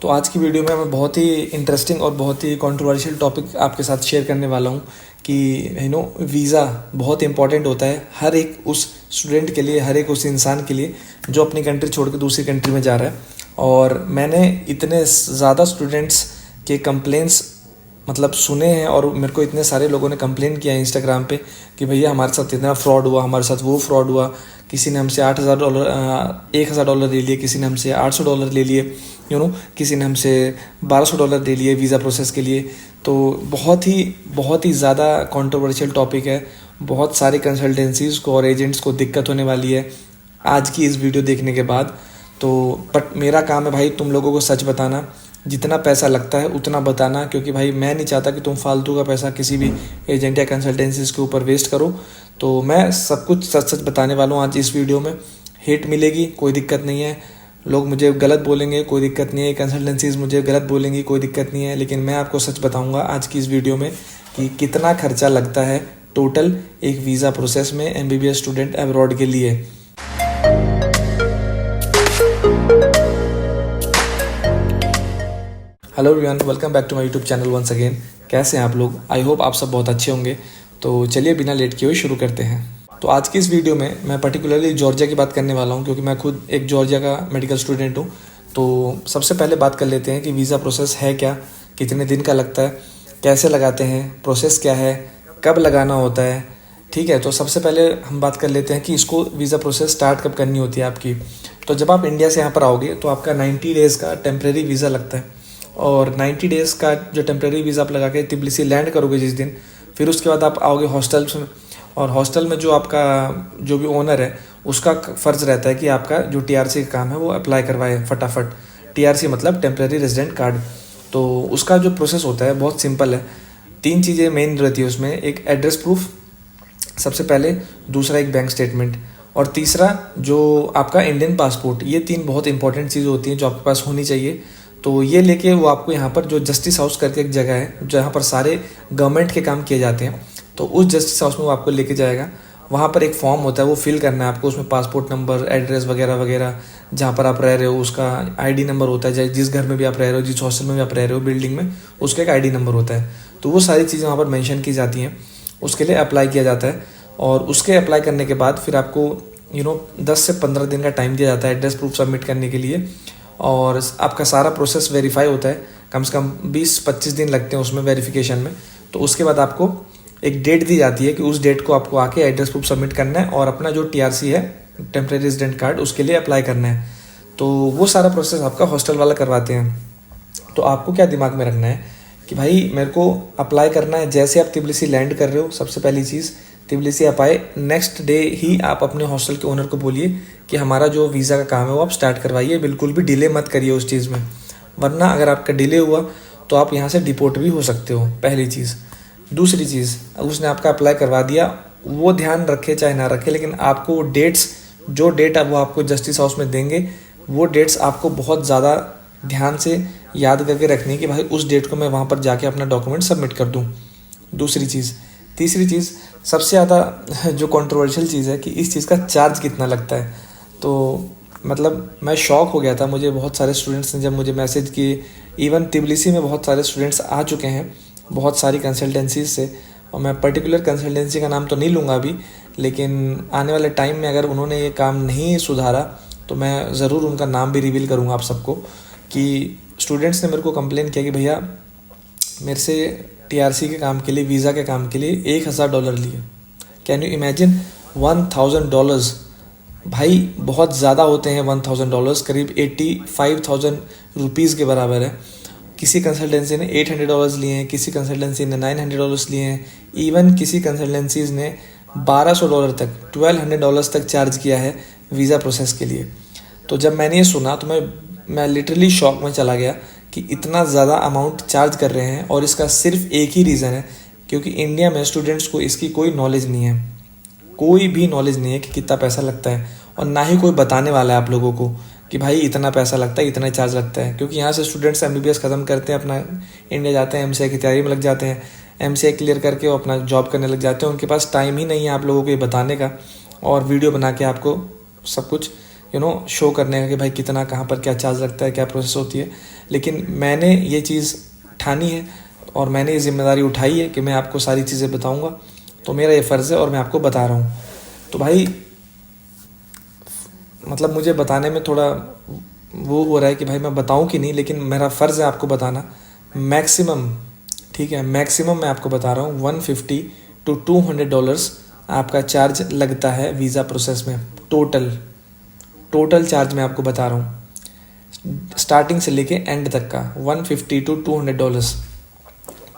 तो आज की वीडियो में मैं बहुत ही इंटरेस्टिंग और बहुत ही कंट्रोवर्शियल टॉपिक आपके साथ शेयर करने वाला हूँ कि वीज़ा बहुत इंपॉर्टेंट होता है हर एक उस स्टूडेंट के लिए, हर एक उस इंसान के लिए जो अपनी कंट्री छोड़ के दूसरी कंट्री में जा रहा है। और मैंने इतने ज़्यादा स्टूडेंट्स के कंप्लेंट्स सुने हैं और मेरे को इतने सारे लोगों ने कंप्लेन किया है इंस्टाग्राम पे कि भैया हमारे साथ इतना फ्रॉड हुआ, हमारे साथ वो फ्रॉड हुआ, किसी ने हमसे $8,000 $1,000 ले लिए, किसी ने हमसे $800 ले लिए, किसी ने हमसे $1,200 ले लिए वीज़ा प्रोसेस के लिए। तो बहुत ही ज़्यादा कंट्रोवर्शियल टॉपिक है। बहुत सारी कंसल्टेंसीज को और एजेंट्स को दिक्कत होने वाली है आज की इस वीडियो देखने के बाद। तो बट मेरा काम है भाई तुम लोगों को सच बताना, जितना पैसा लगता है उतना बताना, क्योंकि भाई मैं नहीं चाहता कि तुम फालतू का पैसा किसी भी एजेंट या कंसल्टेंसीज के ऊपर वेस्ट करो। तो मैं सब कुछ सच सच बताने वाला हूँ आज इस वीडियो में। हेट मिलेगी, कोई दिक्कत नहीं है, लोग मुझे गलत बोलेंगे, कोई दिक्कत नहीं है, कंसल्टेंसीज मुझे गलत बोलेंगी, कोई दिक्कत नहीं है, लेकिन मैं आपको सच बताऊँगा आज की इस वीडियो में कि कितना खर्चा लगता है टोटल एक वीज़ा प्रोसेस में MBBS स्टूडेंट अब्रॉड के लिए। Hello everyone, welcome back to my YouTube channel once again. कैसे हैं आप लोग? आई होप आप सब बहुत अच्छे होंगे। तो चलिए बिना लेट किए हुए शुरू करते हैं। तो आज की इस वीडियो में मैं पर्टिकुलरली जॉर्जिया की बात करने वाला हूं, क्योंकि मैं खुद एक जॉर्जिया का मेडिकल स्टूडेंट हूं। तो सबसे पहले बात कर लेते हैं कि वीज़ा प्रोसेस है क्या, कितने दिन का लगता है, कैसे लगाते हैं, प्रोसेस क्या है, कब लगाना होता है। ठीक है, तो सबसे पहले हम बात कर लेते हैं कि इसको वीज़ा प्रोसेस स्टार्ट कब करनी होती है आपकी। तो जब आप इंडिया से यहाँ पर आओगे तो आपका 90 डेज़ का टेम्प्रेरी वीज़ा लगता है। और 90 डेज़ का जो टेम्प्रेरी वीज़ा आप लगा के तिब्लिसी लैंड करोगे जिस दिन, फिर उसके बाद आप आओगे हॉस्टल में। और हॉस्टल में जो आपका जो भी ओनर है उसका फ़र्ज़ रहता है कि आपका जो TRC का काम है वो अप्लाई करवाए फटाफट। TRC मतलब टेम्प्रेरी रेजिडेंट कार्ड। तो उसका जो प्रोसेस होता है बहुत सिंपल है। 3 चीज़ें मेन रहती है उसमें। एक एड्रेस प्रूफ सबसे पहले, दूसरा एक बैंक स्टेटमेंट, और तीसरा जो आपका इंडियन पासपोर्ट। ये 3 बहुत इंपॉर्टेंट चीज़ें होती हैं जो आपके पास होनी चाहिए। तो ये लेके वो आपको यहाँ पर जो जस्टिस हाउस करके एक जगह है जहाँ पर सारे गवर्नमेंट के काम किए जाते हैं, तो उस जस्टिस हाउस में वो आपको लेके जाएगा। वहाँ पर एक फॉर्म होता है, वो फिल करना है आपको। उसमें पासपोर्ट नंबर, एड्रेस वगैरह वगैरह, जहाँ पर आप रह रहे हो उसका ID नंबर होता है, जिस घर में भी आप रह रहे हो, जिस हॉस्टल में भी आप रह रहे हो, बिल्डिंग में, उसका एक ID नंबर होता है। तो वो सारी चीज़ें वहाँ पर मेंशन की जाती हैं, उसके लिए अप्लाई किया जाता है। और उसके अप्लाई करने के बाद फिर आपको 10 से 15 दिन का टाइम दिया जाता है एड्रेस प्रूफ सबमिट करने के लिए। और आपका सारा प्रोसेस वेरीफाई होता है, कम से कम 20-25 दिन लगते हैं उसमें वेरिफिकेशन में। तो उसके बाद आपको एक डेट दी जाती है कि उस डेट को आपको आके एड्रेस प्रूफ सबमिट करना है और अपना जो TRC है, टेम्प्रेरी रेजिडेंट कार्ड, उसके लिए अप्लाई करना है। तो वो सारा प्रोसेस आपका हॉस्टल वाला करवाते हैं। तो आपको क्या दिमाग में रखना है कि भाई मेरे को अप्लाई करना है। जैसे आप तिब्लिसी लैंड कर रहे हो, सबसे पहली चीज़, तिब्लिसी आप आए, नेक्स्ट डे ही आप अपने हॉस्टल के ओनर को बोलिए कि हमारा जो वीज़ा का काम है वो आप स्टार्ट करवाइए। बिल्कुल भी डिले मत करिए उस चीज़ में, वरना अगर आपका डिले हुआ तो आप यहाँ से डिपोर्ट भी हो सकते हो, पहली चीज़। दूसरी चीज़, उसने आपका अप्लाई करवा दिया, वो ध्यान रखे चाहे ना रखे, लेकिन आपको डेट्स, जो डेट वो आपको जस्टिस हाउस में देंगे, वो डेट्स आपको बहुत ज़्यादा ध्यान से याद करके रखनी है कि भाई उस डेट को मैं वहाँ पर जाके अपना डॉक्यूमेंट सबमिट कर दूँ। दूसरी चीज़। तीसरी चीज़, सबसे ज़्यादा जो कंट्रोवर्शियल चीज़ है कि इस चीज़ का चार्ज कितना लगता है। तो मैं शॉक हो गया था। मुझे बहुत सारे स्टूडेंट्स ने जब मुझे मैसेज किए, इवन तिब्लिसी में बहुत सारे स्टूडेंट्स आ चुके हैं बहुत सारी कंसल्टेंसीज से, और मैं पर्टिकुलर कंसल्टेंसी का नाम तो नहीं लूँगा अभी, लेकिन आने वाले टाइम में अगर उन्होंने ये काम नहीं सुधारा तो मैं ज़रूर उनका नाम भी रिवील करूँगा आप सबको। कि स्टूडेंट्स ने मेरे को कंप्लेन किया कि भैया मेरे से TRC के काम के लिए, वीज़ा के काम के लिए $1,000 लिए। Can you imagine? $1,000 भाई बहुत ज़्यादा होते हैं। $1,000 करीब 85,000 रुपीज़ के बराबर है। किसी कंसल्टेंसी ने $800 लिए हैं, किसी कंसल्टेंसी ने $900 लिए हैं, इवन किसी कंसल्टेंसीज ने $1,200 तक, $1,200 तक चार्ज किया है वीज़ा प्रोसेस के लिए। तो जब मैंने ये सुना तो मैं लिटरली शॉक में चला गया कि इतना ज़्यादा अमाउंट चार्ज कर रहे हैं। और इसका सिर्फ एक ही रीज़न है, क्योंकि इंडिया में स्टूडेंट्स को इसकी कोई नॉलेज नहीं है, कोई भी नॉलेज नहीं है कि कितना पैसा लगता है, और ना ही कोई बताने वाला है आप लोगों को कि भाई इतना पैसा लगता है, इतना चार्ज लगता है। क्योंकि यहाँ से स्टूडेंट्स MBBS ख़त्म करते हैं, अपना इंडिया जाते हैं, MCA की तैयारी में लग जाते हैं, MCA क्लियर करके वो अपना जॉब करने लग जाते हैं। उनके पास टाइम ही नहीं है आप लोगों को ये बताने का और वीडियो बना के आपको सब कुछ शो करने का कि भाई कितना, कहाँ पर क्या चार्ज लगता है, क्या प्रोसेस होती है। लेकिन मैंने ये चीज़ ठानी है और मैंने ये जिम्मेदारी उठाई है कि मैं आपको सारी चीज़ें बताऊंगा। तो मेरा ये फ़र्ज़ है और मैं आपको बता रहा हूँ। तो भाई मतलब मुझे बताने में थोड़ा वो हो रहा है कि भाई मैं बताऊं कि नहीं, लेकिन मेरा फ़र्ज़ है आपको बताना। मैक्सिमम, ठीक है, मैक्सिमम मैं आपको बता रहा हूँ 150 to $200 आपका चार्ज लगता है वीज़ा प्रोसेस में। टोटल चार्ज मैं आपको बता रहा हूँ, स्टार्टिंग से लेके एंड तक का 150 to $200।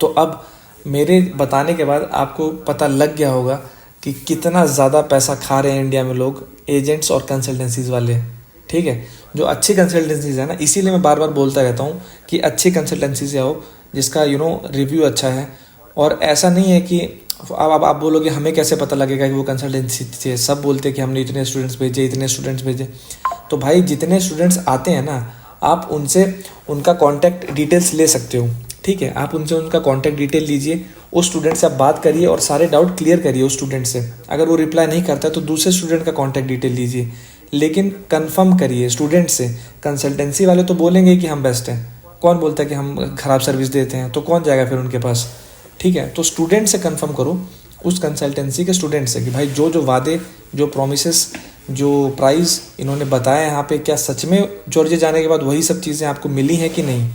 तो अब मेरे बताने के बाद आपको पता लग गया होगा कि कितना ज़्यादा पैसा खा रहे हैं इंडिया में लोग, एजेंट्स और कंसल्टेंसीज वाले। ठीक है, जो अच्छी कंसल्टेंसीज है ना, इसीलिए मैं बार बार बोलता रहता हूँ कि अच्छी कंसल्टेंसी से आओ जिसका रिव्यू अच्छा है। और ऐसा नहीं है कि अब आप बोलोगे हमें कैसे पता लगेगा कि वो कंसल्टेंसी से, सब बोलते हैं कि हमने इतने स्टूडेंट्स भेजे। तो भाई जितने स्टूडेंट्स आते हैं ना, आप उनसे उनका कॉन्टैक्ट डिटेल्स ले सकते हो। ठीक है, आप उनसे उनका कॉन्टैक्ट डिटेल लीजिए, उस स्टूडेंट से आप बात करिए और सारे डाउट क्लियर करिए उस स्टूडेंट से। अगर वो रिप्लाई नहीं करता है तो दूसरे स्टूडेंट का कॉन्टैक्ट डिटेल लीजिए, लेकिन कंफर्म करिए स्टूडेंट से। कंसल्टेंसी वाले तो बोलेंगे कि हम बेस्ट हैं, कौन बोलता है कि हम ख़राब सर्विस देते हैं, तो कौन जाएगा फिर उनके पास। ठीक है, तो स्टूडेंट से कंफर्म करो, उस कंसल्टेंसी के स्टूडेंट से, कि भाई जो वादे, जो प्रोमिसेस, जो प्राइस इन्होंने बताया यहाँ पे, क्या सच में जॉर्जिया जाने के बाद वही सब चीज़ें आपको मिली हैं कि नहीं।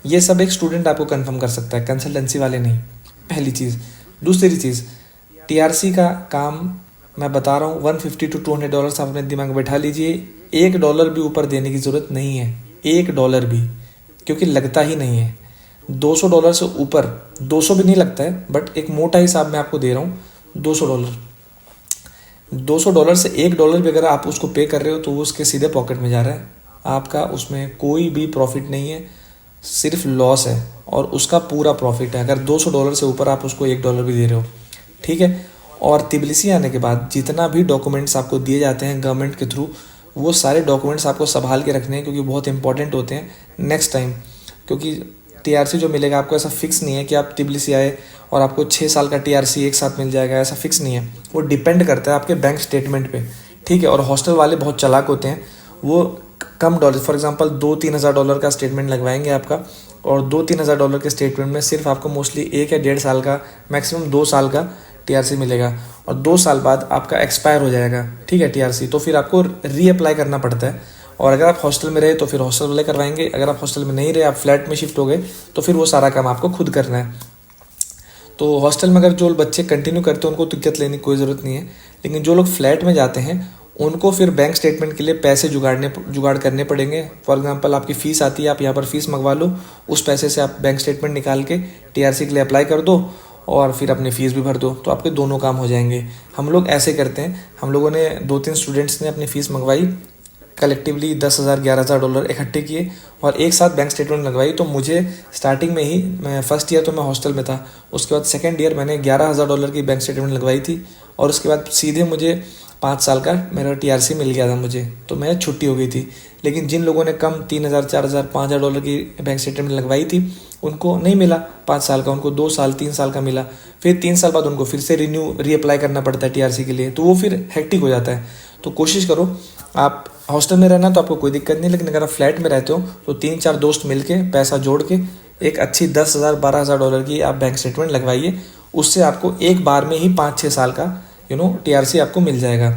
ये सब एक स्टूडेंट आपको कंफर्म कर सकता है, कंसल्टेंसी वाले नहीं। पहली चीज़। दूसरी चीज़, टीआरसी का काम मैं बता रहा हूँ, 150 to $200 आप अपने दिमाग में बैठा लीजिए। $1 भी ऊपर देने की ज़रूरत नहीं है, $1 भी, क्योंकि लगता ही नहीं है। $200 से ऊपर, 200 भी नहीं लगता है, बट एक मोटा हिसाब मैं आपको दे रहा हूँ, $200 से $1 भी अगर आप उसको पे कर रहे हो तो वो उसके सीधे पॉकेट में जा रहा है, आपका उसमें कोई भी प्रॉफिट नहीं है, सिर्फ लॉस है। और उसका पूरा प्रॉफिट है अगर $200 से ऊपर आप उसको $1 भी दे रहे हो। ठीक है, और तिबिलिसी आने के बाद जितना भी डॉक्यूमेंट्स आपको दिए जाते हैं गवर्नमेंट के थ्रू, वो सारे डॉक्यूमेंट्स आपको संभाल के रखने हैं, क्योंकि बहुत इंपॉर्टेंट होते हैं नेक्स्ट टाइम। क्योंकि टीआरसी जो मिलेगा आपको, ऐसा फिक्स नहीं है कि आप तिबिलिसी आए और आपको 6 साल का टीआरसी एक साथ मिल जाएगा, ऐसा फिक्स नहीं है। वो डिपेंड करता है आपके बैंक स्टेटमेंट पे। ठीक है, और हॉस्टल वाले बहुत चालाक होते हैं, वो कम डॉलर, फॉर एग्जांपल $2-3 हज़ार का स्टेटमेंट लगवाएंगे आपका, और $2-3 हज़ार के स्टेटमेंट में सिर्फ आपको मोस्टली 1 या 1.5 साल का, मैक्सिमम 2 साल का टीआरसी मिलेगा, और 2 साल बाद आपका एक्सपायर हो जाएगा। ठीक है, टीआरसी तो फिर आपको रीअप्लाई करना पड़ता है। और अगर आप हॉस्टल में रहे तो फिर हॉस्टल वाले करवाएंगे, अगर आप हॉस्टल में नहीं रहे, आप फ्लैट में शिफ्ट हो गए, तो फिर वो सारा काम आपको खुद करना है। तो हॉस्टल में अगर जो बच्चे कंटिन्यू करते हैं उनको दिक्कत लेने की कोई ज़रूरत नहीं है, लेकिन जो लोग फ्लैट में जाते हैं उनको फिर बैंक स्टेटमेंट के लिए पैसे जुगाड़ करने पड़ेंगे। फॉर एग्जांपल आपकी फ़ीस आती है, आप यहाँ पर फ़ीस मंगवा लो, उस पैसे से आप बैंक स्टेटमेंट निकाल के टीआरसी के लिए अप्लाई कर दो और फिर अपनी फ़ीस भी भर दो, तो आपके दोनों काम हो जाएंगे। हम लोग ऐसे करते हैं, हम लोगों ने 2-3 स्टूडेंट्स ने अपनी फ़ीस मंगवाई, कलेक्टिवली $10,000-11,000 इकट्ठे किए और एक साथ बैंक स्टेटमेंट लगवाई। तो मुझे स्टार्टिंग में ही, मैं फर्स्ट ईयर तो मैं हॉस्टल में था, उसके बाद सेकंड ईयर मैंने $11,000 की बैंक स्टेटमेंट लगवाई थी, और उसके बाद सीधे मुझे 5 साल का मेरा टीआरसी मिल गया था मुझे, तो मैं छुट्टी हो गई थी। लेकिन जिन लोगों ने कम $3,000, $4,000, $5,000 की बैंक स्टेटमेंट लगवाई थी, उनको नहीं मिला 5 साल का, उनको 2 साल 3 साल का मिला। फिर 3 साल बाद उनको फिर से रीअप्लाई करना पड़ता है टीआरसी के लिए, तो वो फिर हेक्टिक हो जाता है। तो कोशिश करो, आप हॉस्टल में रहना तो आपको कोई दिक्कत नहीं, लेकिन अगर आप फ्लैट में रहते हो तो 3-4 दोस्त मिलके पैसा जोड़ के एक अच्छी $10,000, $12,000 की आप बैंक स्टेटमेंट लगवाइए। उससे आपको एक बार में ही 5-6 साल का टीआरसी आपको मिल जाएगा।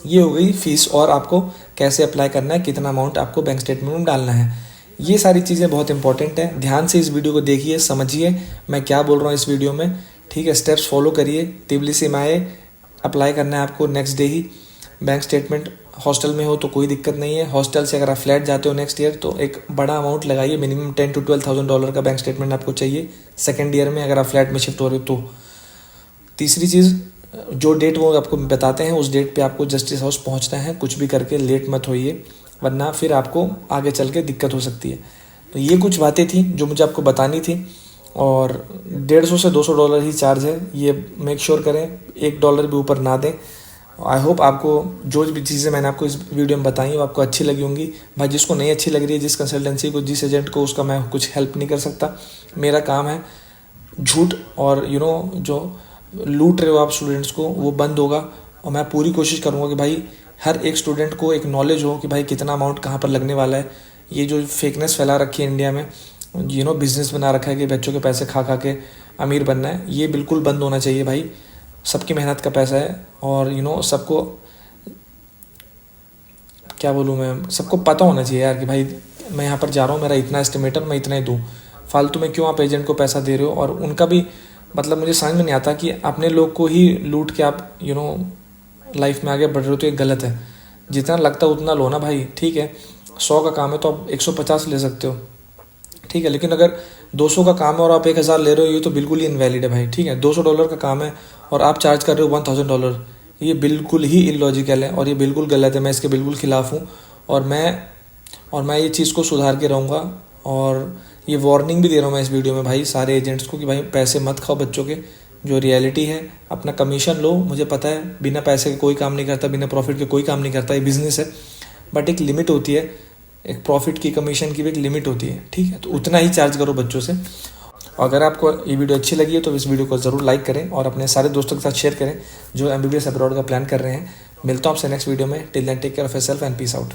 ये हो गई फीस, और आपको कैसे अप्लाई करना है, कितना अमाउंट आपको बैंक स्टेटमेंट में डालना है। ये सारी चीज़ें बहुत इंपॉर्टेंट हैं, ध्यान से इस वीडियो को देखिए, समझिए मैं क्या बोल रहा हूँ इस वीडियो में। ठीक है, स्टेप्स फॉलो करिए। तिबिलिसी में आए, अप्लाई करना है आपको नेक्स्ट डे ही बैंक स्टेटमेंट। हॉस्टल में हो तो कोई दिक्कत नहीं है, हॉस्टल से अगर आप फ्लैट जाते हो नेक्स्ट ईयर तो एक बड़ा अमाउंट लगाइए, मिनिमम $10,000 to $12,000 का बैंक स्टेटमेंट आपको चाहिए सेकेंड ईयर में, अगर आप फ्लैट में शिफ्ट हो रहे हो तो। तीसरी चीज़, जो डेट वो आपको बताते हैं उस डेट पे आपको जस्टिस हाउस पहुंचना है, कुछ भी करके लेट मत होइए, वरना फिर आपको आगे चल के दिक्कत हो सकती है। तो ये कुछ बातें थी जो मुझे आपको बतानी थी, और $150 से $200 ही चार्ज है, ये मेक श्योर करें $1 भी ऊपर ना दें। आई होप आपको जो भी चीज़ें मैंने आपको इस वीडियो में बताई वो आपको अच्छी लगी होंगी। भाई जिसको नहीं अच्छी लग रही है, जिस कंसल्टेंसी को, जिस एजेंट को, उसका मैं कुछ हेल्प नहीं कर सकता। मेरा काम है झूठ और जो लूट रहे हो आप स्टूडेंट्स को, वो बंद होगा। और मैं पूरी कोशिश करूँगा कि भाई हर एक स्टूडेंट को एक नॉलेज हो कि भाई कितना अमाउंट कहाँ पर लगने वाला है। ये जो फेकनेस फैला रखी है इंडिया में, बिजनेस बना रखा है कि बच्चों के पैसे खा खा के अमीर बनना है, ये बिल्कुल बंद होना चाहिए भाई। सबकी मेहनत का पैसा है और सबको क्या बोलूँ मैं, सबको पता होना चाहिए यार कि भाई मैं यहाँ पर जा रहा हूँ, मेरा इतना एस्टिमेटर, मैं इतना ही दूँ। फालतू में क्यों आप एजेंट को पैसा दे रहे हो? और उनका भी मतलब मुझे समझ में नहीं आता कि अपने लोग को ही लूट के आप लाइफ में आगे बढ़ रहे हो, तो ये गलत है। जितना लगता है उतना लो ना भाई, ठीक है। 100 का काम है तो आप 150 ले सकते हो, ठीक है, लेकिन अगर 200 का काम है और आप 1000 ले रहे हो, ये तो बिल्कुल ही इनवैलिड है भाई, ठीक है। $200 का काम है और आप चार्ज कर रहे हो $1000, ये बिल्कुल ही इलॉजिकल है और ये बिल्कुल गलत है। मैं इसके बिल्कुल ख़िलाफ़ हूँ और मैं ये चीज़ को सुधार के रहूँगा। और ये वार्निंग भी दे रहा हूँ मैं इस वीडियो में भाई सारे एजेंट्स को कि भाई पैसे मत खाओ बच्चों के। जो रियलिटी है, अपना कमीशन लो। मुझे पता है बिना पैसे के कोई काम नहीं करता, बिना प्रॉफिट के कोई काम नहीं करता, ये बिज़नेस है, बट एक लिमिट होती है। एक प्रॉफिट की, कमीशन की भी एक लिमिट होती है, ठीक है। तो उतना ही चार्ज करो बच्चों से। अगर आपको ये वीडियो अच्छी लगी है तो इस वीडियो को ज़रूर लाइक करें और अपने सारे दोस्तों के साथ शेयर करें जो MBBS अब्रॉड का प्लान कर रहे हैं। मिलता हूँ आपसे नेक्स्ट वीडियो में। Till then take care of yourself and peace out.